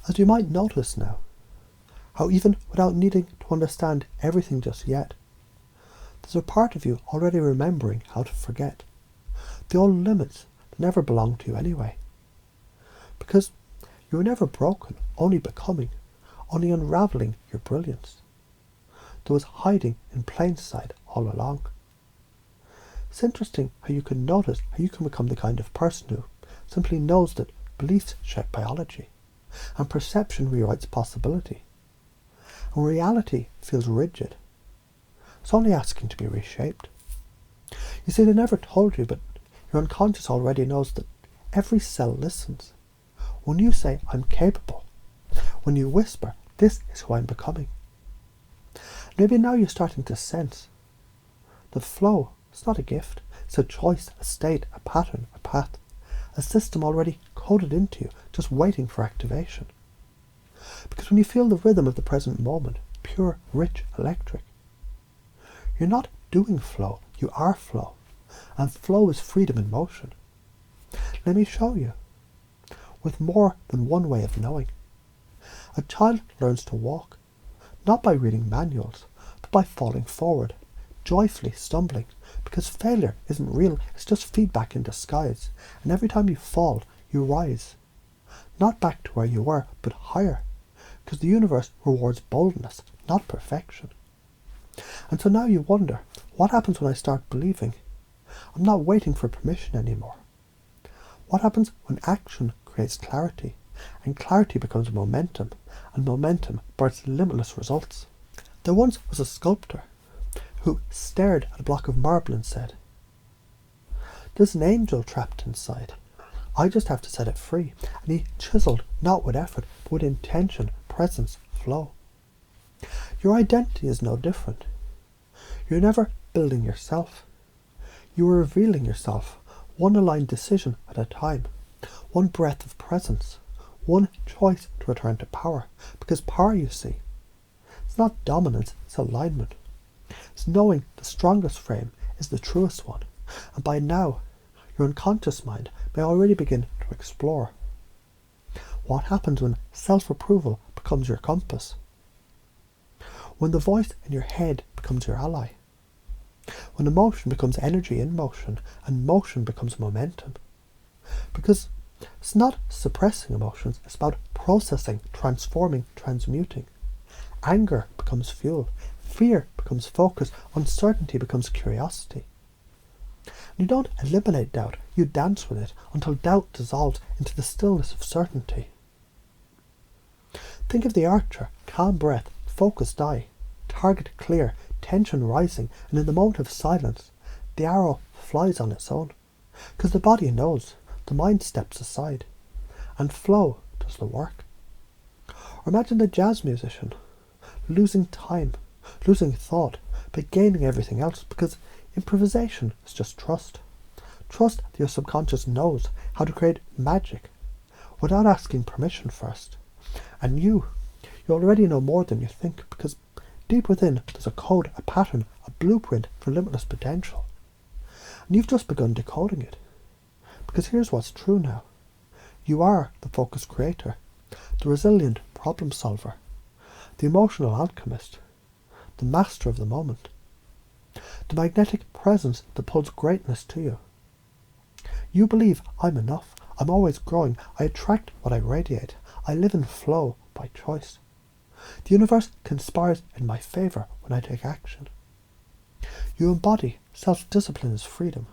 As you might notice now, how even without needing to understand everything just yet, there's a part of you already remembering how to forget the old limits that never belonged to you anyway. Because you were never broken, only becoming, only unravelling your brilliance that was hiding in plain sight all along. It's interesting how you can notice how you can become the kind of person who simply knows that beliefs shape biology, and perception rewrites possibility, and reality feels rigid. It's only asking to be reshaped. You see, they never told you, but your unconscious already knows that every cell listens. When you say, I'm capable, when you whisper, this is who I'm becoming. Maybe now you're starting to sense that flow is not a gift, it's a choice, a state, a pattern, a path, a system already coded into you, just waiting for activation. Because when you feel the rhythm of the present moment, pure, rich, electric, you're not doing flow, you are flow. And flow is freedom in motion. Let me show you. With more than one way of knowing. A child learns to walk, not by reading manuals, but by falling forward, joyfully stumbling, because failure isn't real, it's just feedback in disguise. And every time you fall, you rise. Not back to where you were, but higher, because the universe rewards boldness, not perfection. And so now you wonder, what happens when I start believing? I'm not waiting for permission anymore. What happens when action creates clarity, and clarity becomes momentum, and momentum births limitless results? There once was a sculptor who stared at a block of marble and said, there's an angel trapped inside. I just have to set it free. And he chiseled, not with effort, but with intention, presence, flow. Your identity is no different. You're never building yourself. You are revealing yourself, one aligned decision at a time, one breath of presence, one choice to return to power. Because power, you see, it's not dominance, it's alignment. It's knowing the strongest frame is the truest one. And by now, your unconscious mind may already begin to explore. What happens when self-approval becomes your compass? When the voice in your head becomes your ally? When emotion becomes energy in motion, and motion becomes momentum? Because it's not suppressing emotions, it's about processing, transforming, transmuting. Anger becomes fuel, fear becomes focus, uncertainty becomes curiosity. You don't eliminate doubt, you dance with it until doubt dissolves into the stillness of certainty. Think of the archer, calm breath, focused eye, target clear, tension rising, and in the moment of silence, the arrow flies on its own. Because the body knows, the mind steps aside, and flow does the work. Or imagine the jazz musician, losing time, losing thought, but gaining everything else, because improvisation is just trust. Trust that your subconscious knows how to create magic without asking permission first. And you already know more than you think, because deep within there's a code, a pattern, a blueprint for limitless potential. And you've just begun decoding it. Because here's what's true now. You are the focused creator, the resilient problem solver, the emotional alchemist, the master of the moment, the magnetic presence that pulls greatness to you. You believe I'm enough, I'm always growing, I attract what I radiate, I live in flow by choice. The universe conspires in my favour when I take action. You embody self-discipline as freedom,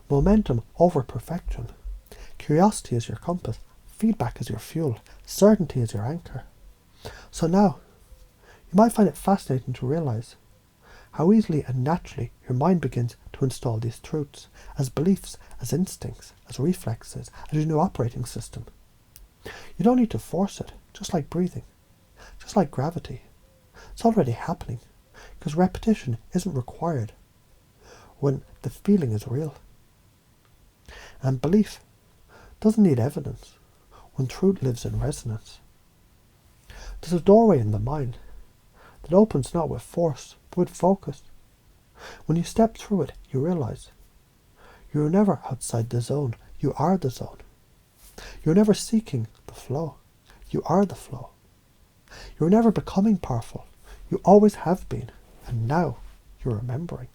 momentum over perfection. Curiosity is your compass, feedback is your fuel, certainty is your anchor. So now, you might find it fascinating to realise how easily and naturally your mind begins to install these truths as beliefs, as instincts, as reflexes, as your new operating system. You don't need to force it, just like breathing, just like gravity. It's already happening, because repetition isn't required when the feeling is real. And belief doesn't need evidence when truth lives in resonance. There's a doorway in the mind that opens not with force, but with focus. When you step through it, you realise you're never outside the zone, you are the zone. You're never seeking the flow. You are the flow. You're never becoming powerful. You always have been, and now you're remembering.